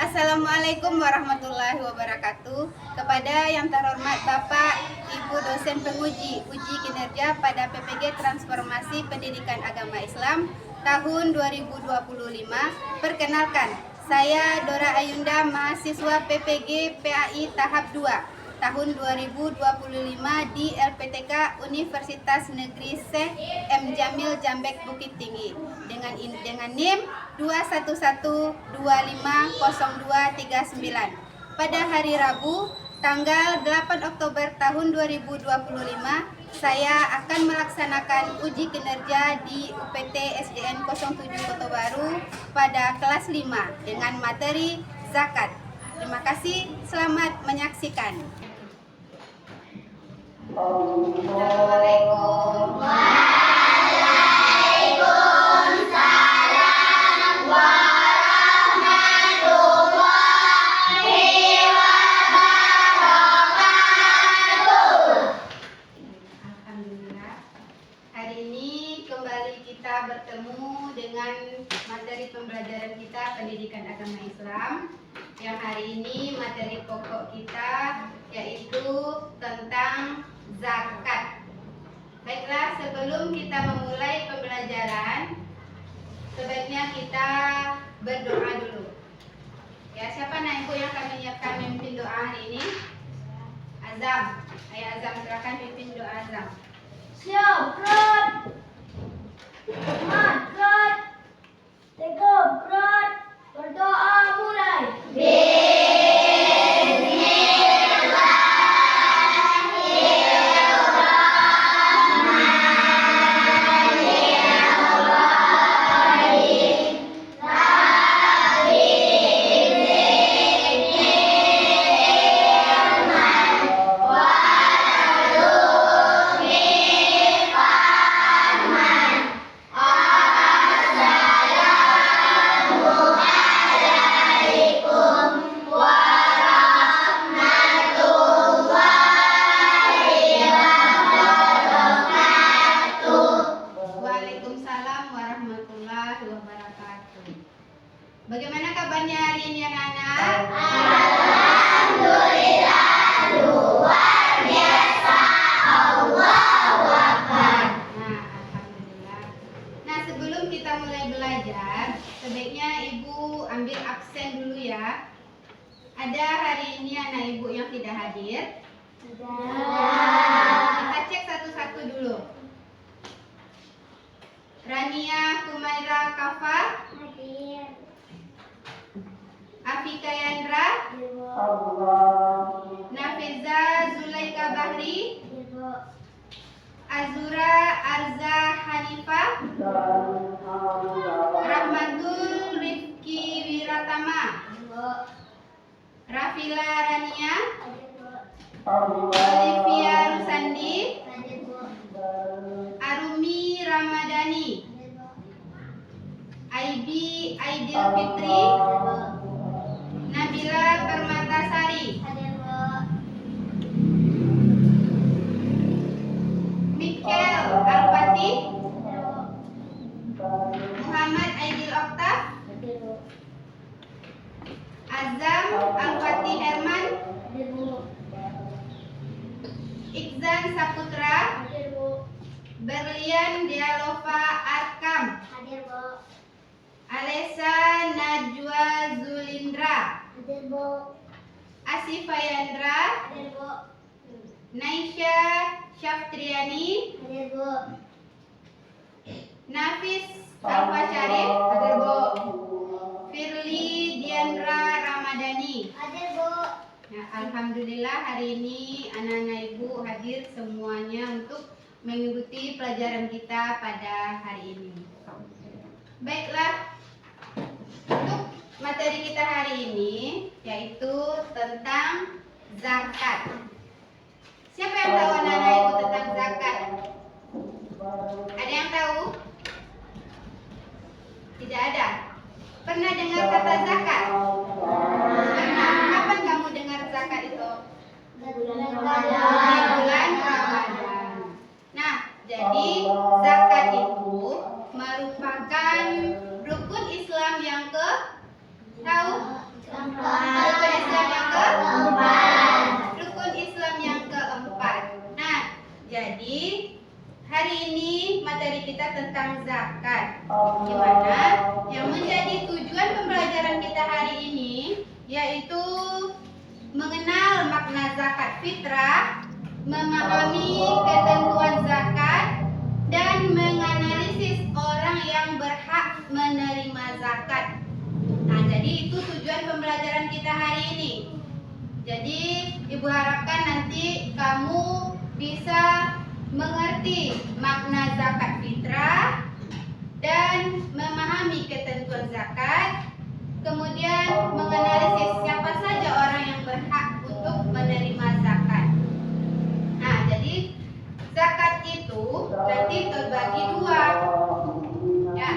Assalamualaikum warahmatullahi wabarakatuh. Kepada yang terhormat Bapak, Ibu dosen penguji uji kinerja pada PPG Transformasi Pendidikan Agama Islam tahun 2025. Perkenalkan, saya Dora Ayunda, mahasiswa PPG PAI tahap 2 tahun 2025 di LPTK Universitas Negeri Syekh M. Jamil Jambek Bukit Tinggi dengan NIM 211250239. Pada hari Rabu tanggal 8 Oktober tahun 2025 saya akan melaksanakan uji kinerja di UPT SDN 07 Kota Baru pada kelas 5 dengan materi zakat. Terima kasih, selamat menyaksikan. Assalamualaikum. Waalaikumsalam warahmatullahi wabarakatuh. Alhamdulillah. Hari ini kembali kita bertemu dengan materi pembelajaran kita Pendidikan Agama Islam. Yang hari ini materi pokok kita yaitu tentang zakat. Baiklah, sebelum kita memulai pembelajaran, sebaiknya kita berdoa dulu. Ya, siapa ibu yang akan menyiapkan memimpin doa hari ini? Azam. Ayo Azam, silakan pimpin doa Azam. Siap, Rod. Semangat, Rod. Tegap, Rod. Berdoa mulai. Bagaimana kabarnya hari ini anak-anak? Alhamdulillah, luar biasa. Allahu Akbar. Alhamdulillah. Nah, sebelum kita mulai belajar, sebaiknya ibu ambil absen dulu ya. Ada hari ini anak ibu yang tidak hadir? Kita cek satu-satu dulu. Rania Kumaira Kafa, Hadir. Afika Yandra, Nafiza Zulaika Bahri, Azura Arza Hanifah, Rahmatul Rifki Wiratama, Rafila Rania, Olivia Rusandi, Arumi Ramadhani, Aibi Aidil Fitri, Nabila Permatasari, Mikel Al-Fatih, Muhammad Aidil Oktaf, Azam Al-Fatih Herman, Ikzan Saputra, Berlian Dialova Arkam, Alessa Najwa Zulindra, Asifa Yandra, Naisha Syaftriani, Nafis Alfa Syarif, Firly Diandra Ramadhani. Nah, alhamdulillah hari ini anak-anak ibu hadir semuanya untuk mengikuti pelajaran kita pada hari ini. Baiklah, untuk materi kita hari ini yaitu tentang zakat. Siapa yang tahu anak-anak ibu tentang zakat? Ada yang tahu? Tidak ada. Pernah dengar kata zakat? Pernah. Kapan kamu dengar zakat itu? Di bulan Ramadan. Nah, jadi zakat itu merupakan rukun Islam yang ke tahu? belajar tentang zakat. Gimana? Yang menjadi tujuan pembelajaran kita hari ini yaitu mengenal makna zakat fitrah, memahami ketentuan zakat, dan menganalisis orang yang berhak menerima zakat. Nah, jadi itu tujuan pembelajaran kita hari ini. Jadi, Ibu harapkan nanti kamu bisa mengerti makna zakat fitrah dan memahami ketentuan zakat, kemudian menganalisis siapa saja orang yang berhak untuk menerima zakat. Nah, jadi zakat itu nanti terbagi dua. Ya,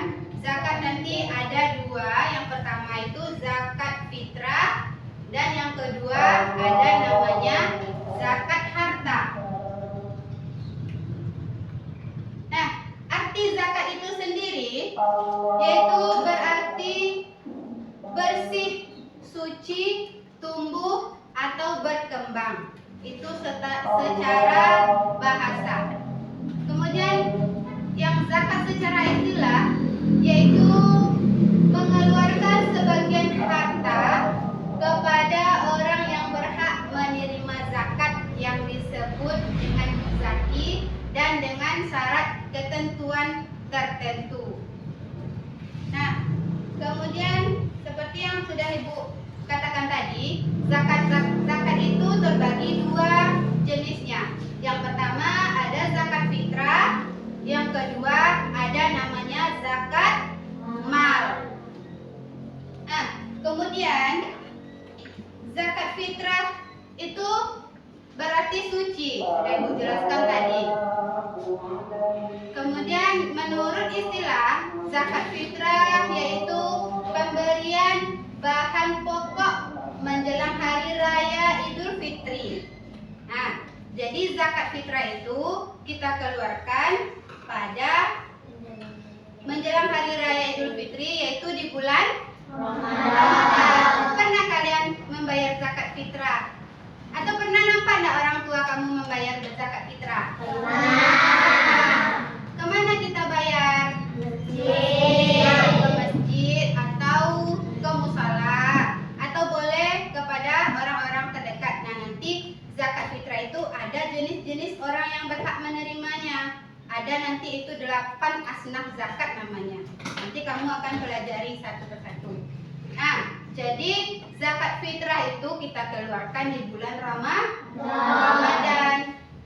zakat nanti ada dua. Yang pertama itu zakat fitrah dan yang kedua ada namanya zakat harta. Nah, arti zakat itu sendiri yaitu berarti bersih, suci, tumbuh atau berkembang. Itu secara bahasa. Kemudian yang zakat secara istilah yaitu mengeluarkan sebagian harta kepada orang yang berhak menerima zakat yang disebut dengan zaki dan dengan syarat ketentuan tertentu. Nah, kemudian seperti yang sudah Ibu katakan tadi, zakat itu terbagi dua jenisnya. Yang pertama ada zakat fitrah, yang kedua ada namanya zakat mal. Nah, kemudian zakat fitrah itu berarti suci, sudah Ibu jelaskan tadi. Kemudian menurut istilah zakat fitrah yaitu pemberian bahan pokok menjelang hari raya Idul Fitri. Nah, jadi zakat fitrah itu kita keluarkan pada menjelang hari raya Idul Fitri yaitu di bulan Ramadan. Pernah kalian membayar zakat fitrah? Atau pernah nampak enggak orang tua kamu membayar zakat fitrah? Kemana kita bayar? Ke masjid atau ke musala, atau boleh kepada orang-orang terdekat. Nah, nanti zakat fitrah itu ada jenis-jenis orang yang berhak menerimanya. Ada nanti itu 8 asnaf zakat namanya. Nanti kamu akan pelajari satu persatu. Nah, jadi zakat fitrah itu kita keluarkan di bulan Ramadan.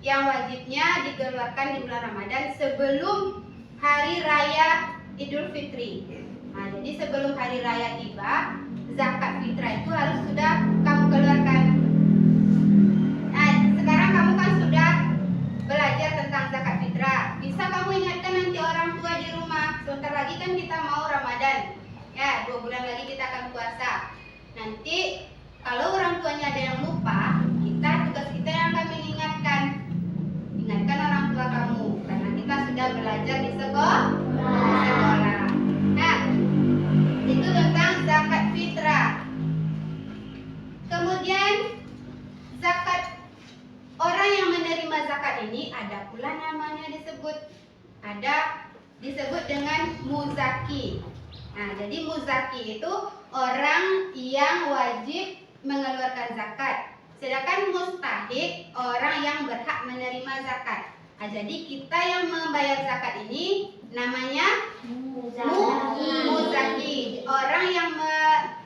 Yang wajibnya dikeluarkan di bulan Ramadan sebelum hari raya Idul Fitri. Nah, jadi sebelum hari raya tiba, zakat fitrah itu harus sudah kamu keluarkan. Nah, sekarang kamu kan sudah belajar tentang zakat fitrah. Bisa kamu ingatkan nanti orang tua di rumah. Sebentar lagi kan kita mau Ramadan. Ya, 2 bulan lagi kita akan puasa. Nanti kalau orang tuanya ada yang lupa, tugas kita yang akan mengingatkan. Ingatkan orang tua kamu, karena kita sudah belajar di sekolah. Nah, itu tentang zakat fitrah. Kemudian zakat orang yang menerima zakat ini ada pula namanya disebut dengan muzaki. Nah, jadi muzaki itu orang yang wajib mengeluarkan zakat. Sedangkan mustahik orang yang berhak menerima zakat. Nah, jadi kita yang membayar zakat ini namanya muzaki. Orang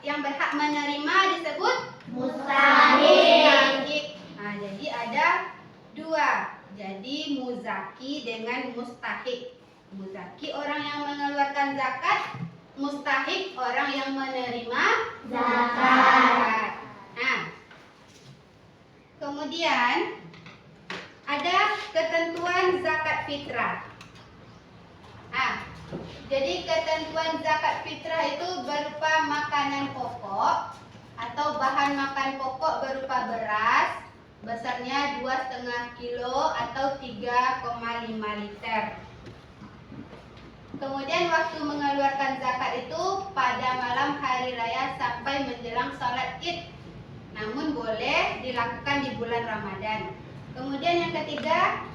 yang berhak menerima disebut mustahik. Nah, jadi ada 2. Jadi muzaki dengan mustahik. Muzaki orang yang mengeluarkan zakat, mustahik orang yang menerima zakat. Nah, kemudian ada ketentuan zakat fitrah. Nah, jadi ketentuan zakat fitrah itu berupa makanan pokok atau bahan makan pokok berupa beras, besarnya 2,5 kilo atau 3,5 liter. Kemudian waktu mengeluarkan zakat itu pada malam hari raya sampai menjelang sholat Id. Namun boleh dilakukan di bulan Ramadan. Kemudian yang ketiga,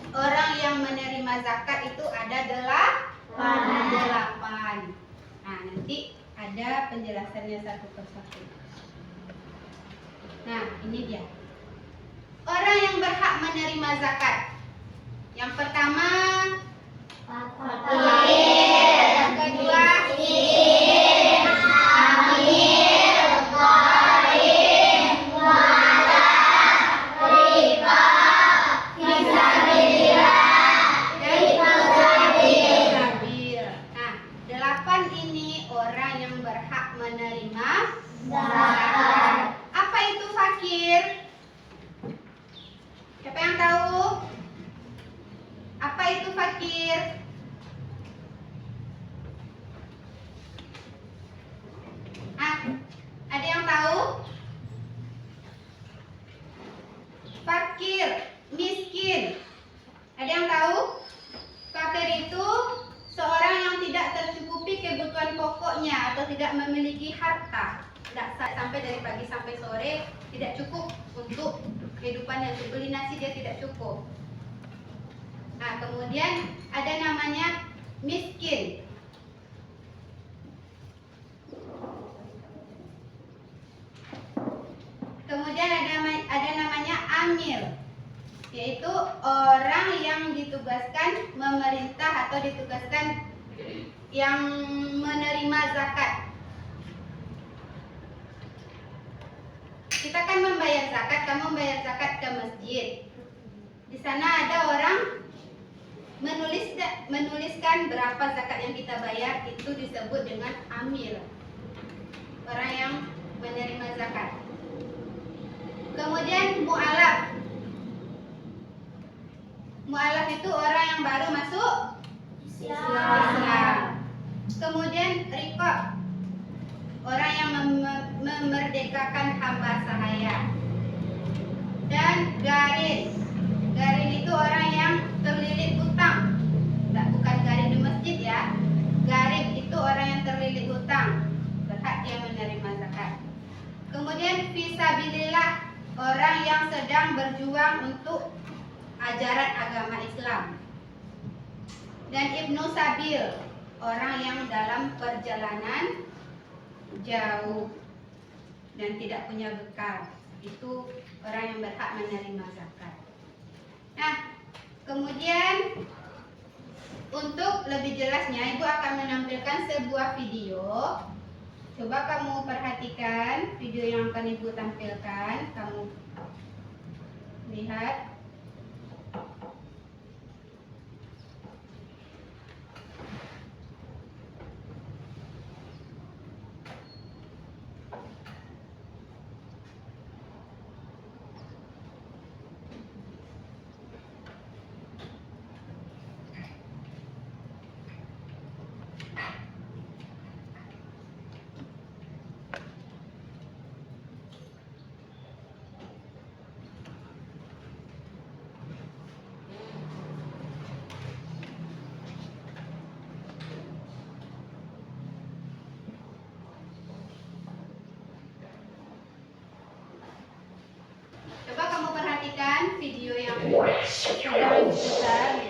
Orang yang menerima zakat itu ada 8. Nah, nanti ada penjelasannya satu persatu. Nah, ini dia. Orang yang berhak menerima zakat. Yang pertama, yang kedua, stabil. Nah, 8 ini orang yang berhak menerima zakat. Apa itu fakir? Siapa yang tahu? Apa itu fakir? Ada yang tahu? Fakir, miskin. Ada yang tahu? Fakir itu seorang yang tidak tercukupi kebutuhan pokoknya atau tidak memiliki harta. Tidak sampai dari pagi sampai sore tidak cukup untuk kehidupannya, untuk beli nasi dia tidak cukup. Nah, kemudian ada namanya miskin. Kemudian ada namanya amil, yaitu orang yang ditugaskan memerintah atau ditugaskan yang menerima zakat. Kita kan membayar zakat, kamu membayar zakat ke masjid. Di sana ada orang menuliskan berapa zakat yang kita bayar, itu disebut dengan amil. Orang yang menerima zakat. Kemudian mu'alaf. Mu'alaf itu orang yang baru masuk Islam. Kemudian riqab. Orang yang memerdekakan hamba sahaya. Dan garin. Garin itu orang yang terlilit hutang. Bukan garin di masjid ya. Garin itu orang yang terlilit hutang. Berhak dia menerima zakat. Kemudian fisabilillah. Orang yang sedang berjuang untuk ajaran agama Islam. Dan ibnu sabil, orang yang dalam perjalanan jauh dan tidak punya bekal. Itu orang yang berhak menerima zakat. Nah, kemudian untuk lebih jelasnya Ibu akan menampilkan sebuah video. Coba kamu perhatikan video yang akan Ibu tampilkan. Kamu lihat. Coba kamu perhatikan video yang sedang diputar.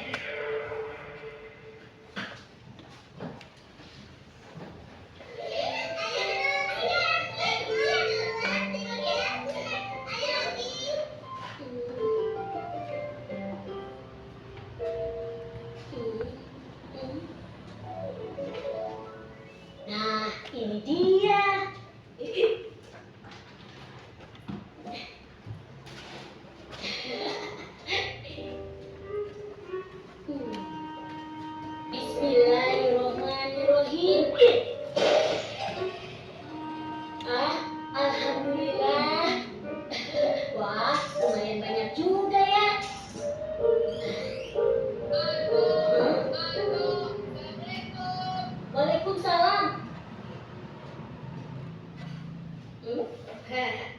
Nah, ini dia. Bismillahirrahmanirrahim. Alhamdulillah. Wah, lumayan banyak juga ya. Waalaikumsalam.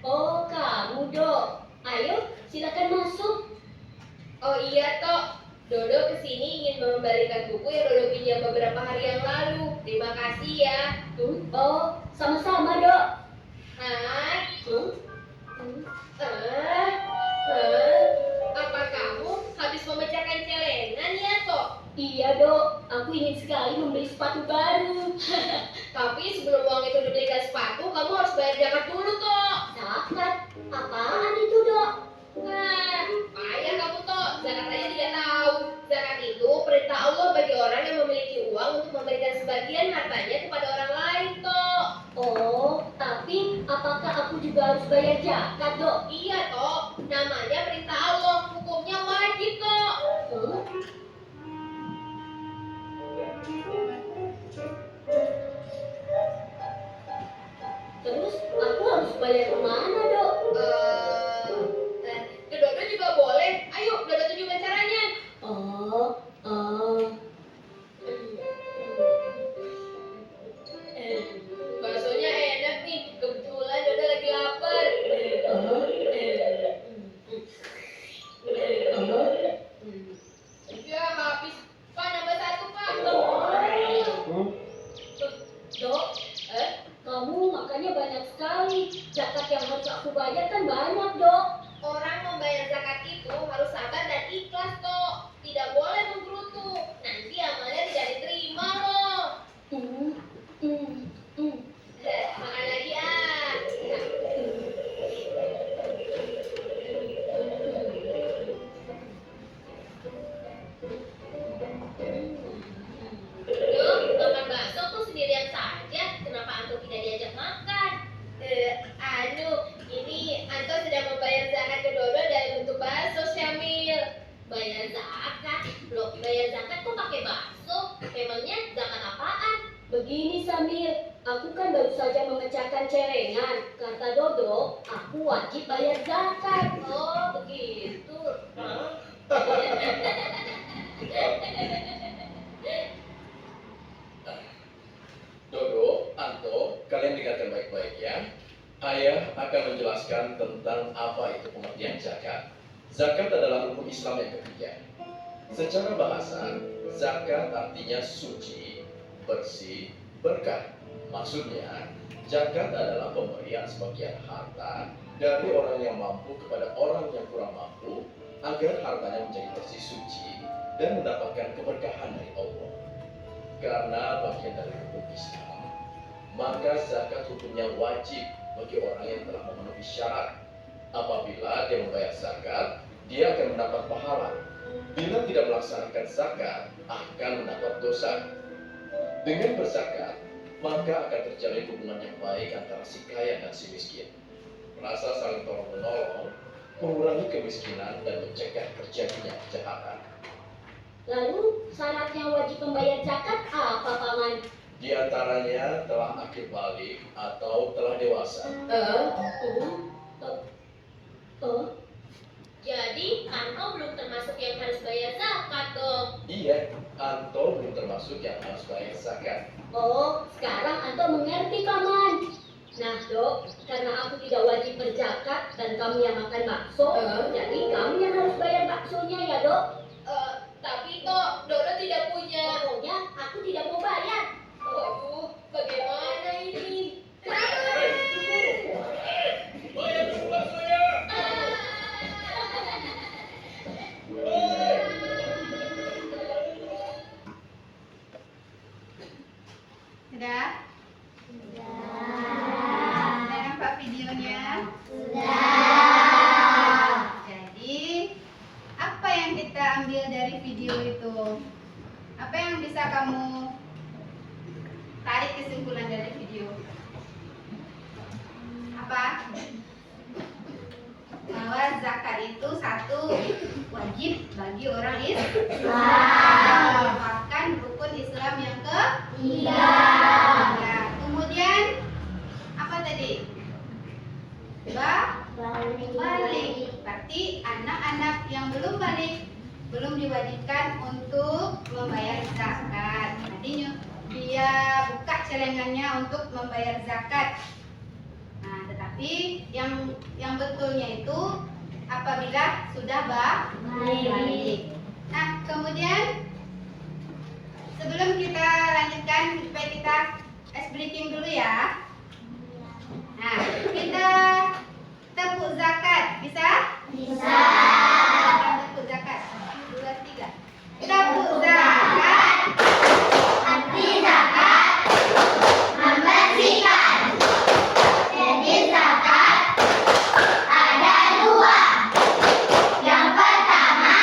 Oh, kamu, Dok. Ayo, silakan masuk. Oh iya, Tok. Dodo kesini ingin mengembalikan buku yang Dodo pinjam beberapa hari yang lalu. Terima kasih ya. Oh, sama-sama, Dok. Apa kamu habis memecahkan apakah aku juga harus bayar zakat, Dok? Iya, Tok. Namanya perintah Allah, hukumnya wajib, Tok. Huh? Terus aku harus bayar kemana, Dok? Ke Dodo juga boleh. Ayo, Dodo tunjukkan caranya. Oh, oh. Baksonya enak nih. Kebetulan Dodo lagi lapar. Ya, habis. Pak, nambah satu, Pak. Dok, kamu makannya banyak sekali. Zakat yang harus aku bayar kan banyak, Dok. Orang membayar zakat itu harus sabar dan ikhlas, Tok. Tidak boleh menggerutu. Nanti amalnya tidak diterima loh. Makan lagi, ah. Yuk, makan bakso tuh sendirian saja. Kenapa Anto tidak diajak makan? Ini Anto sedang membayar zakat ke Dodo dalam bentuk bakso, Syamil. Bayar zakat? Loh, bayar zakat kok pakai bakso? Emangnya zakat apaan? Begini, Samir, aku kan baru saja memecahkan celengan. Kata Dodo, aku wajib bayar zakat. Oh, begitu. Dodo, Anto, kalian dengarkan baik-baik ya. Ayah akan menjelaskan tentang apa itu pengertian zakat. Zakat adalah rukun Islam yang ketiga. Secara bahasa, zakat artinya suci, bersih, berkah. Maksudnya, zakat adalah pemberian sebagian harta dari orang yang mampu kepada orang yang kurang mampu agar hartanya menjadi bersih suci dan mendapatkan keberkahan dari Allah. Karena bagian dari rukun Islam, maka zakat hukumnya wajib bagi orang yang telah memenuhi syarat. Apabila dia membayar zakat, dia akan mendapat pahala. Bila tidak melaksanakan zakat, akan mendapat dosa. Dengan berzakat, maka akan terjalin hubungan yang baik antara si kaya dan si miskin. Rasa saling tolong-menolong, mengurangi kemiskinan dan mencegah terjadinya kejahatan. Lalu, syaratnya wajib membayar zakat apa, Paman? Di antaranya telah akil balik atau telah dewasa. Jadi, Anto belum termasuk yang harus bayar zakat dong. Iya, Anto belum termasuk yang harus bayar zakat. Oh, sekarang Anto mengerti, Paman. Nah, Dok, karena aku tidak wajib berzakat dan kamu yang makan bakso, jadi kamu yang harus bayar baksonya ya, Dok. Tapi Tok, Dodo tidak punya. Pokoknya aku tidak mau bayar. Waduh, bagaimana ini? Bayar dulu baksonya. Sudah? Sudah nampak videonya? Jadi, apa yang kita ambil dari video itu? Apa yang bisa kamu tarik kesimpulan dari video? Apa? Bahwa zakat itu satu wajib bagi orang Islam, merupakan rukun Islam yang ketiga. Kemudian apa tadi? Balik. Berarti anak-anak yang belum balik belum diwajibkan untuk membayar zakat. Nanti dia buka celengannya untuk membayar zakat. Nah, tetapi yang betulnya itu apabila sudah balik. Nah, kemudian sebelum kita lanjutkan, supaya kita ice breaking dulu ya. Nah, kita tepuk zakat, bisa? Bisa. Tepuk zakat. 1, 2, 3. Tepuk zakat. Arti zakat membersihkan. Jenis zakat ada dua. Yang pertama,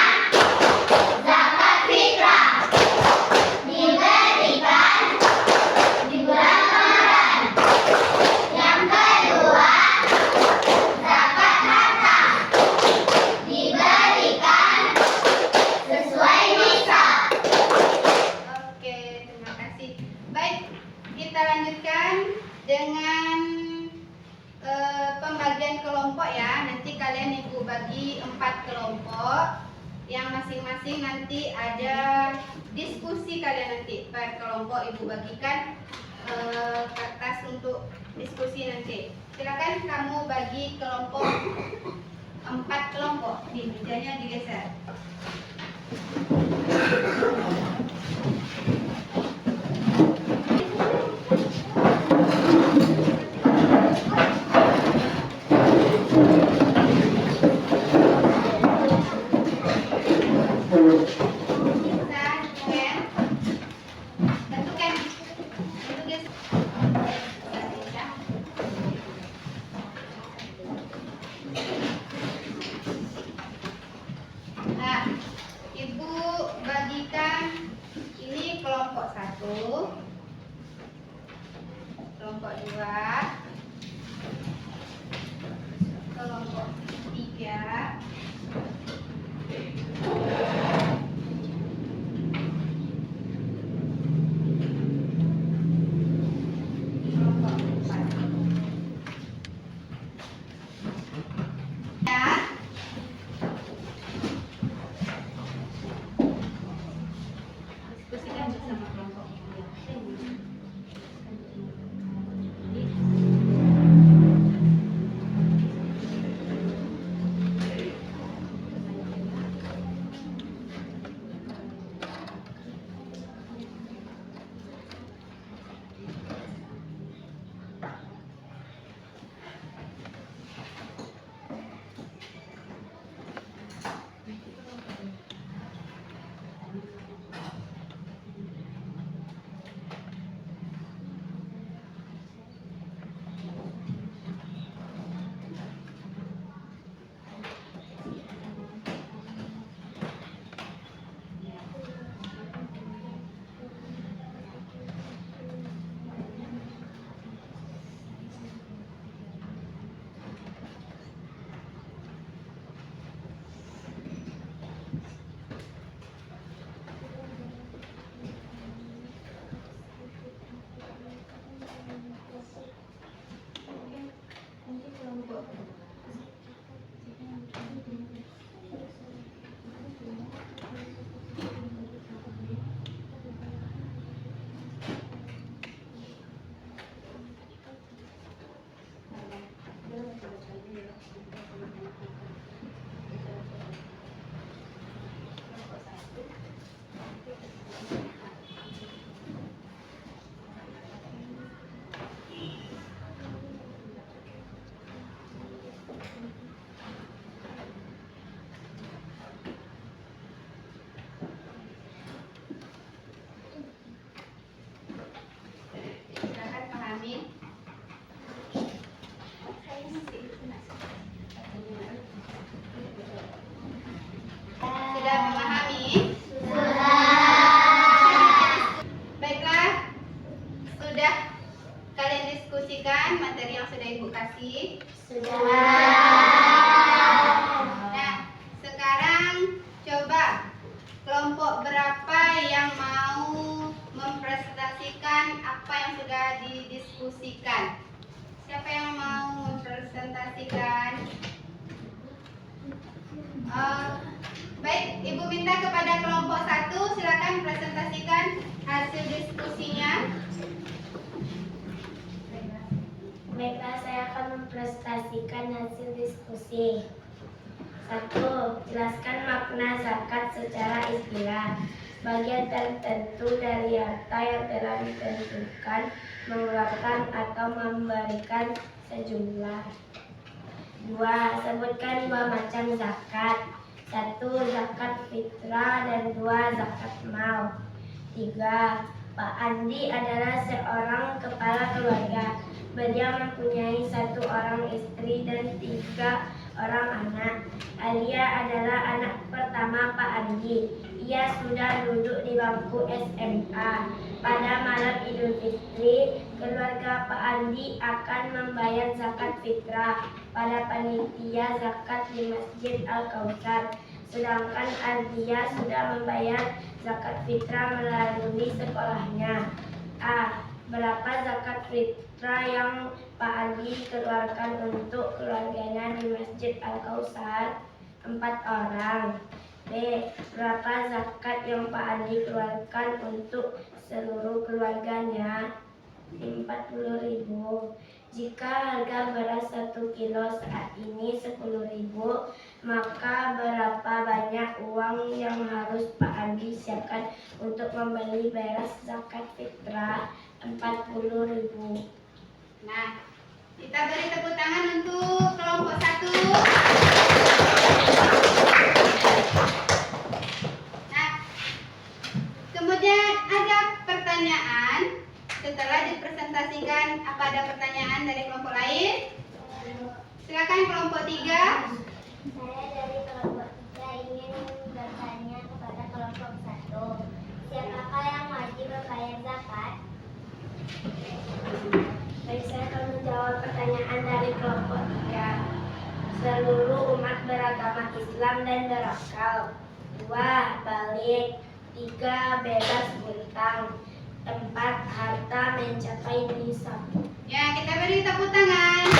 zakat fitrah diberikan di bulan Ramadan. Yang kedua, pembagian kelompok ya, nanti kalian ibu bagi 4 kelompok, yang masing-masing nanti ada diskusi kalian nanti per kelompok ibu bagikan kertas untuk diskusi nanti. Silakan kamu bagi kelompok 4 kelompok, di mejanya digeser. Nah, ibu bagikan ini kelompok 1, kelompok 2, kelompok 3, kelompok 4. Ya. Diskusikan bersama kelompok. Silakan pahami. Sudah memahami? Baiklah, sudah kalian diskusikan materi yang sudah ibu kasih. Nah, sekarang coba kelompok berapa yang mau mempresentasikan apa yang sudah didiskusikan? Siapa yang mau mempresentasikan? Baik, ibu minta kepada kelompok 1 silakan presentasikan hasil diskusinya. Baiklah, saya akan mempresentasikan hasil diskusi. 1. Jelaskan makna zakat secara istilah. Bagian tertentu dari harta yang telah ditentukan mengeluarkan atau memberikan sejumlah. 2. Sebutkan 2 macam zakat. 1. Zakat fitrah dan 2. Zakat mal. 3. Pak Andi adalah seorang kepala keluarga. Beliau mempunyai 1 orang istri dan 3 orang anak. Alia adalah anak pertama Pak Andi. Ia sudah duduk di bangku SMA. Pada malam Idul Fitri, keluarga Pak Andi akan membayar zakat fitrah pada panitia zakat di Masjid Al-Kautsar. Sedangkan Alia sudah membayar zakat fitrah melalui sekolahnya. A. Berapa zakat fitrah yang Pak Ali keluarkan untuk keluarganya di Masjid Al-Kausar 4 orang. B. Berapa zakat yang Pak Ali keluarkan untuk seluruh keluarganya? 40.000. Jika harga beras 1 kilo saat ini 10.000, maka berapa banyak uang yang harus Pak Ali siapkan untuk membeli beras zakat fitrah 40.000? Nah, kita beri tepuk tangan untuk kelompok 1. Nah, kemudian ada pertanyaan. Setelah dipresentasikan, apa ada pertanyaan dari kelompok lain? Silakan kelompok 3. Saya dari kelompok 3 ingin bertanya kepada kelompok 1. Siapakah yang wajib membayar zakat? Baik, saya akan menjawab pertanyaan dari kelompok 3. Seluruh umat beragama Islam dan berakal. 2. Balik. 3. Bebas hutang. 4. Harta mencapai nisab. Ya, kita beri tepuk tangan.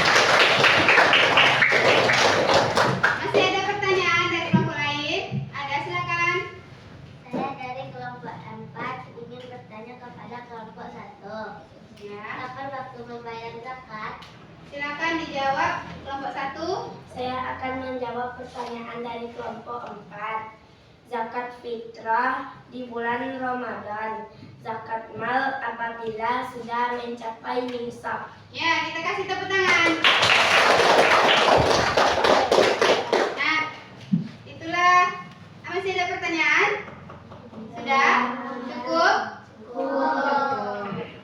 Masih ada pertanyaan dari kelompok lain? Ada, silakan. Saya dari kelompok 4 ingin bertanya kepada kelompok 1. Ya, Kapan waktu membayar zakat? silakan dijawab kelompok 1. Saya akan menjawab pertanyaan dari kelompok 4. Zakat fitrah di bulan Ramadan. Zakat mal apabila sudah mencapai nisab. Ya, kita kasih tepuk tangan. Nah, itulah. Masih ada pertanyaan? Sudah? Cukup?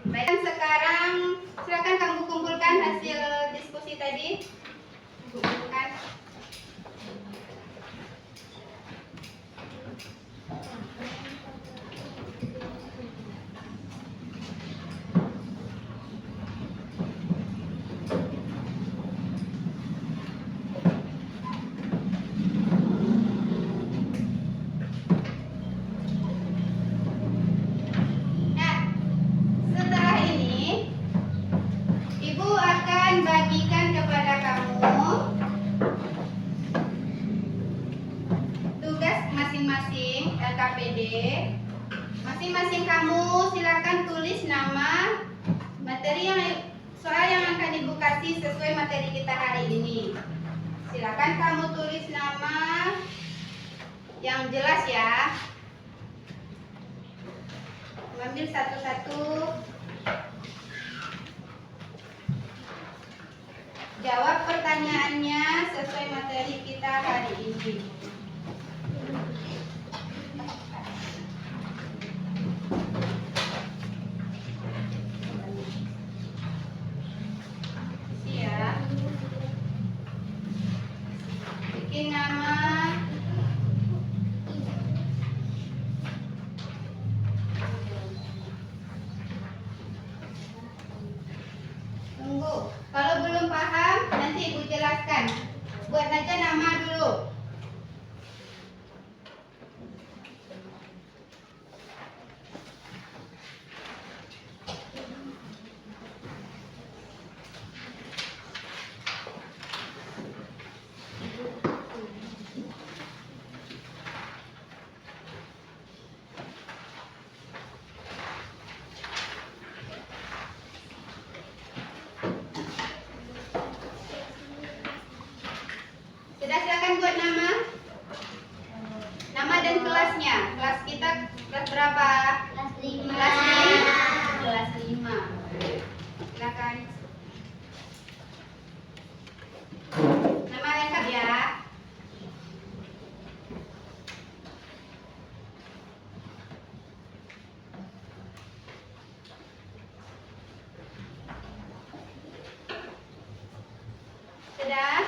Baik, sekarang silakan kamu kumpulkan hasil diskusi tadi. Kumpulkan. Nah, setelah ini Ibu akan bagikan kepada kamu tugas masing-masing LKPD. Masing-masing kamu silakan tulis nama materi soal yang akan Ibu kasih sesuai materi kita hari ini. Silakan kamu tulis nama yang jelas ya. Ambil satu-satu. Jawab pertanyaannya sesuai materi kita hari ini. Siap. Bikin nama. Tunggu. Kalau belum paham, nanti Ibu jelaskan. Buat aja nama dulu. Sudah, silakan buat nama. Nama dan kelasnya. Kelas kita kelas berapa? Kelas 5. Kelas 5. Kelas 5. Silakan. Nama lengkap ya. Sudah?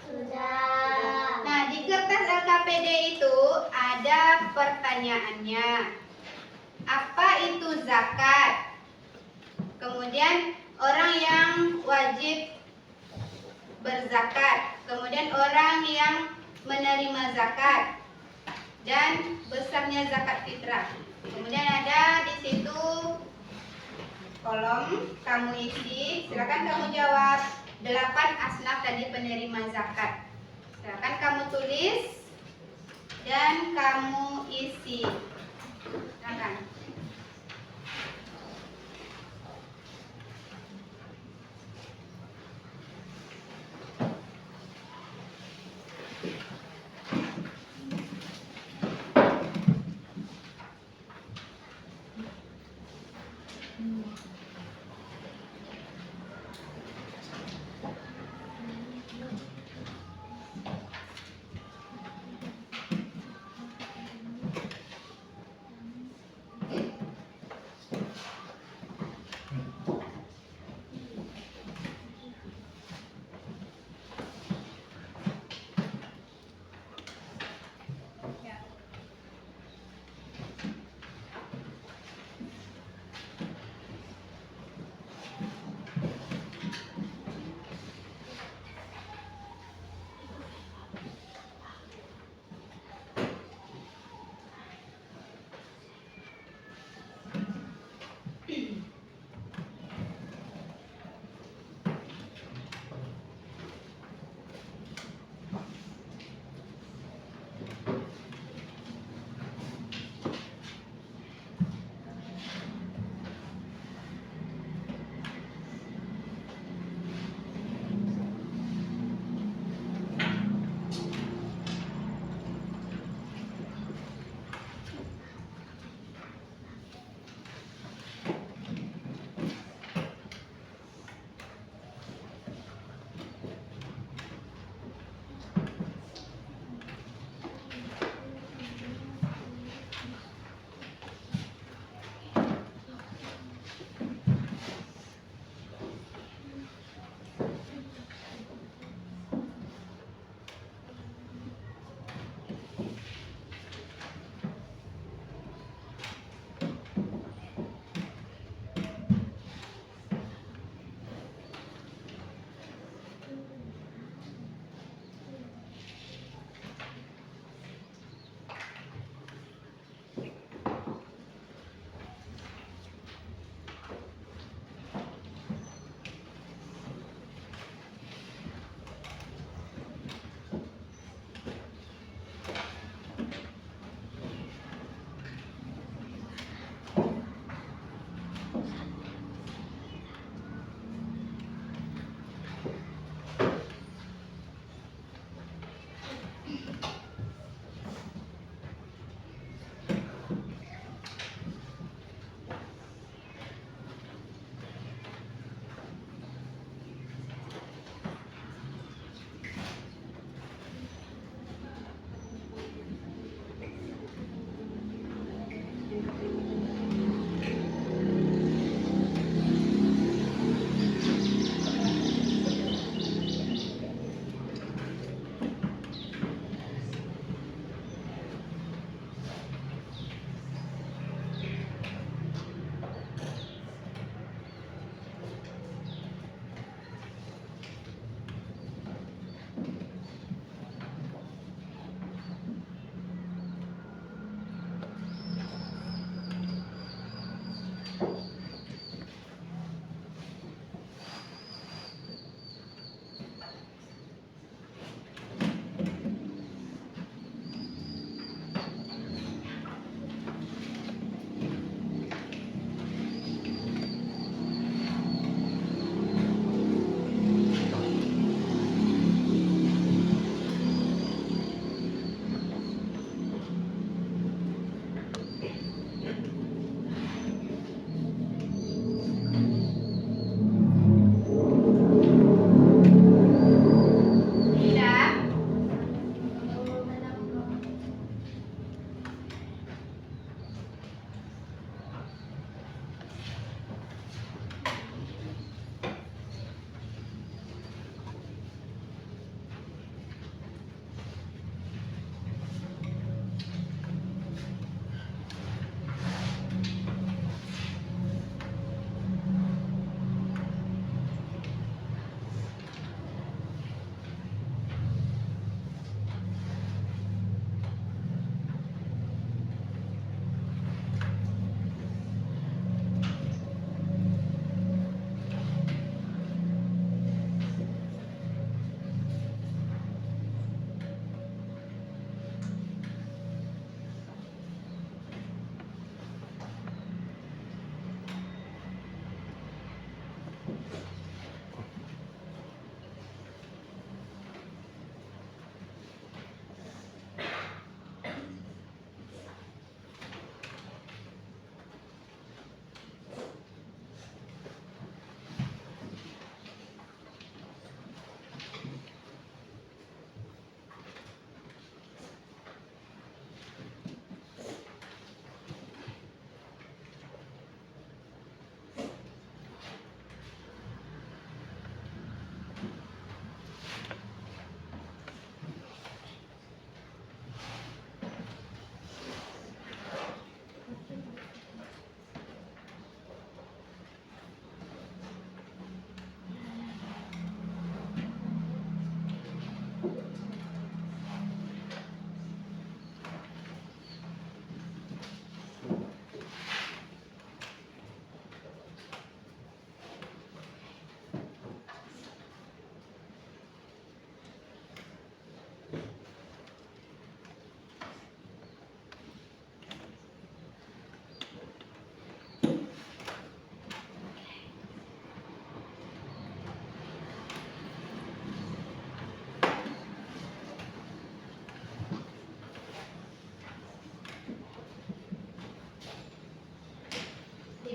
Sudah. Nah, di kertas LKPD itu ada pertanyaannya. Apa itu zakat? Kemudian orang yang wajib berzakat, kemudian orang yang menerima zakat, dan besarnya zakat fitrah. Kemudian ada di situ kolom, kamu isi, silakan kamu jawab 8 asnaf tadi penerima zakat. Silakan kamu tulis dan kamu isi. Silakan.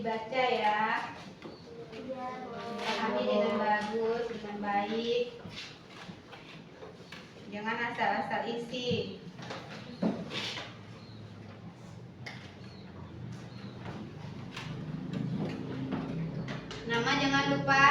dibaca ya. Iya, Bu. Pahami dengan bagus, dengan baik. Jangan asal-asal isi. Nama jangan lupa.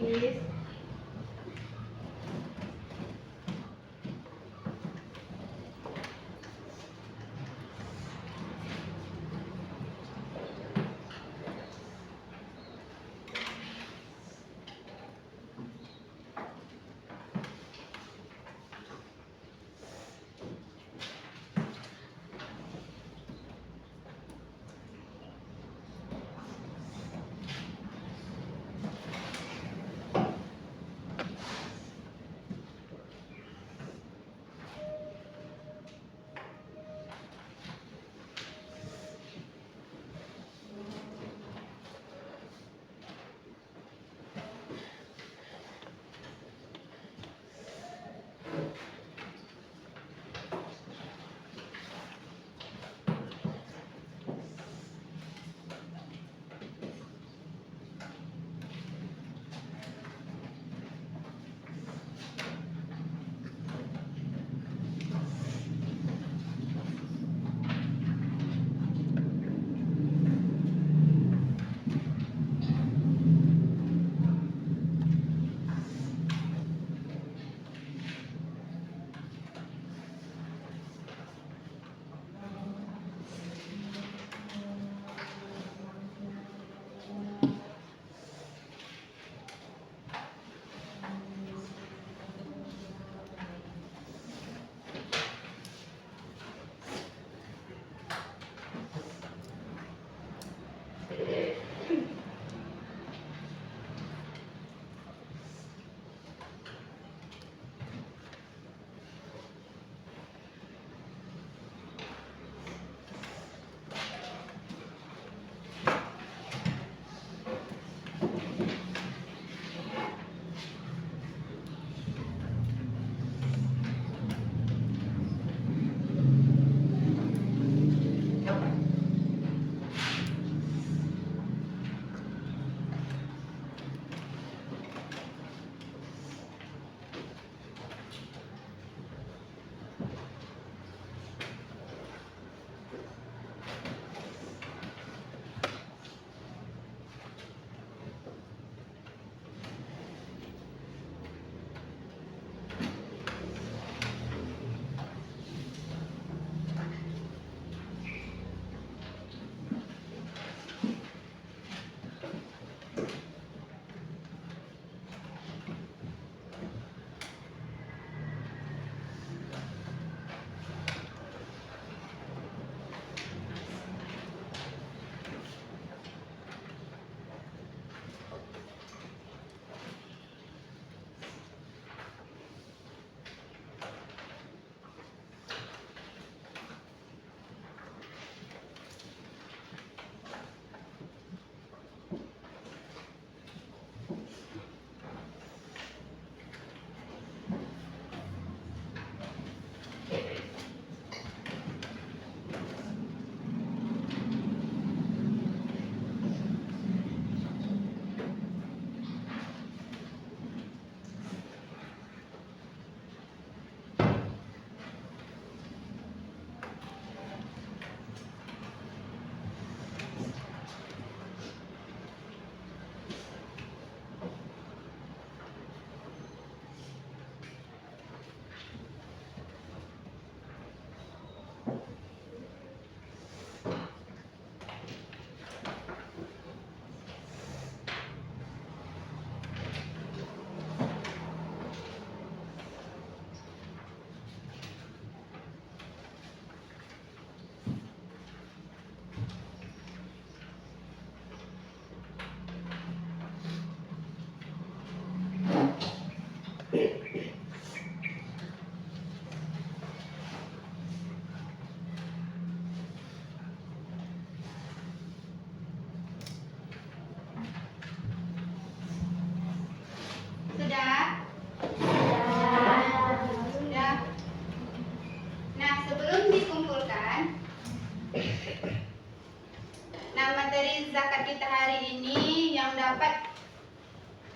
Please.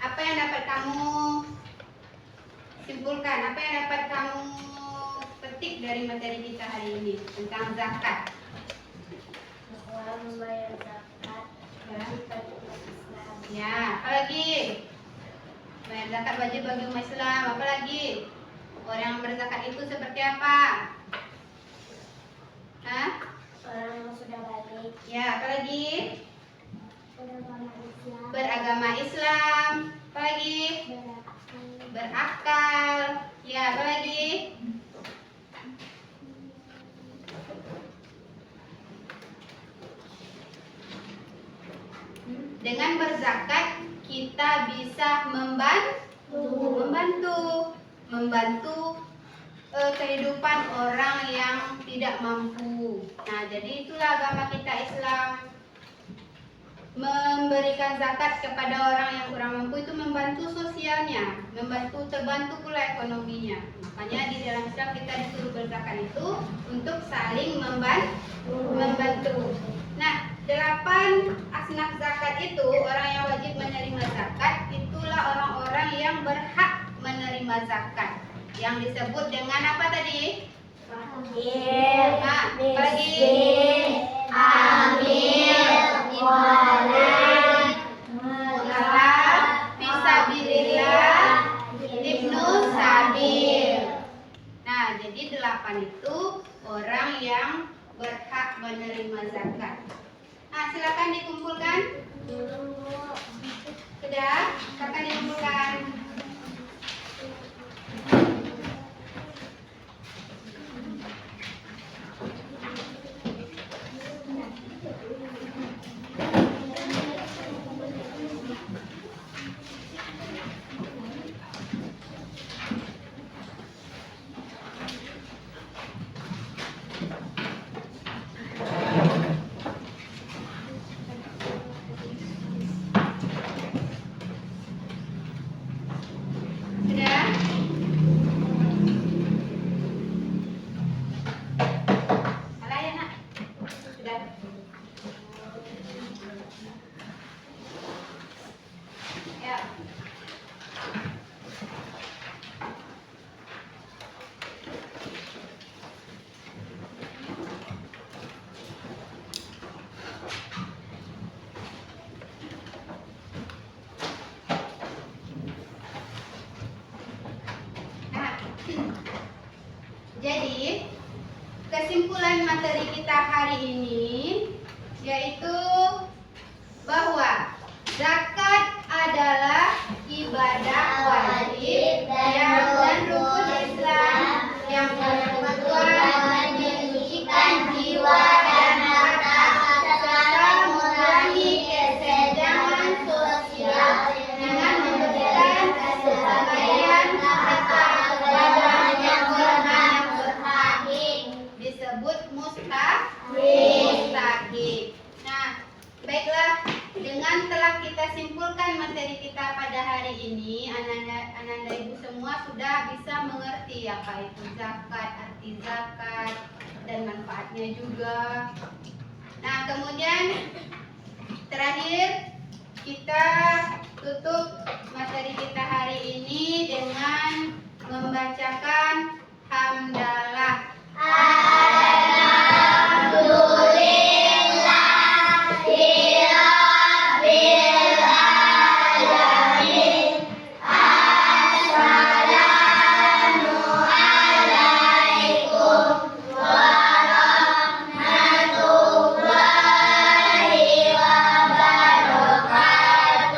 Apa yang dapat kamu simpulkan? Apa yang dapat kamu petik dari materi kita hari ini tentang zakat? Bahwa membayar zakat wajib bagi umat Islam. Ya, apa lagi? Bayar zakat wajib bagi umat Islam. Apa lagi? Orang yang berzakat itu seperti apa? Hah? Orang yang sudah balik Ya, apa lagi? beragama Islam, Beragama Islam. Apa lagi? Berakal. Ya, apa lagi? Dengan berzakat kita bisa membantu kehidupan orang yang tidak mampu. Nah, jadi itulah agama kita Islam. Memberikan zakat kepada orang yang kurang mampu itu membantu sosialnya, terbantu pula ekonominya. Makanya di dalam Islam kita disuruh berzakat itu untuk saling membantu. Nah, 8 asnaf zakat itu, orang yang wajib menerima zakat, itulah orang-orang yang berhak menerima zakat. Yang disebut dengan apa tadi? fakir, Nah, apa lagi? miskin, amil, mualaf, Mualaf, fisabilillah, ibnu sabil. Nah, jadi 8 itu orang yang berhak menerima zakat. Nah, silakan dikumpulkan. Sudah? Silakan dikumpulkan. Sudah? Salah ya, Nak? Sudah. Ya. Nah, jadi kesimpulan materi kita hari ini yaitu bahwa zakat adalah ibadah wajib dan rukun Islam yang bertujuan menyucikan jiwa dan harta serta mengurangi kesenjangan sosial dengan memberikan sebagian harta kepada yang berhak, disebut mustahik. Nah, baiklah, dengan telah kita simpulkan materi kita pada hari ini, Ananda Ibu semua sudah bisa mengerti apa itu zakat, arti zakat, dan manfaatnya juga. Nah, kemudian terakhir kita tutup materi kita hari ini dengan membacakan hamdalah.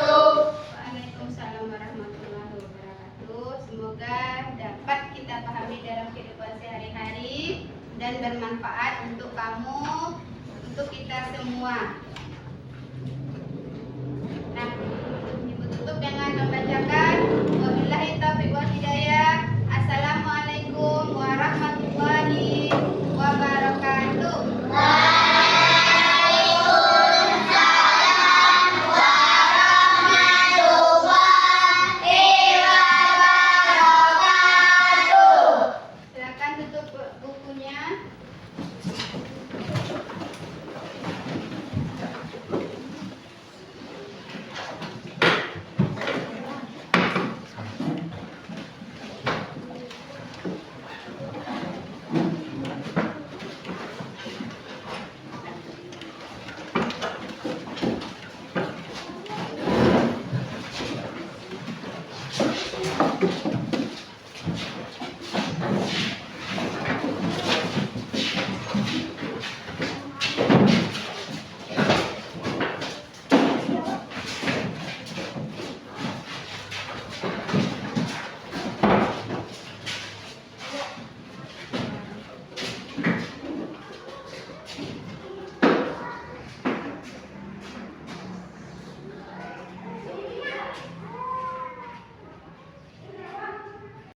Waalaikumsalam warahmatullahi wabarakatuh. Semoga dapat kita pahami dalam kehidupan sehari-hari dan bermanfaat untuk kamu, untuk kita semua.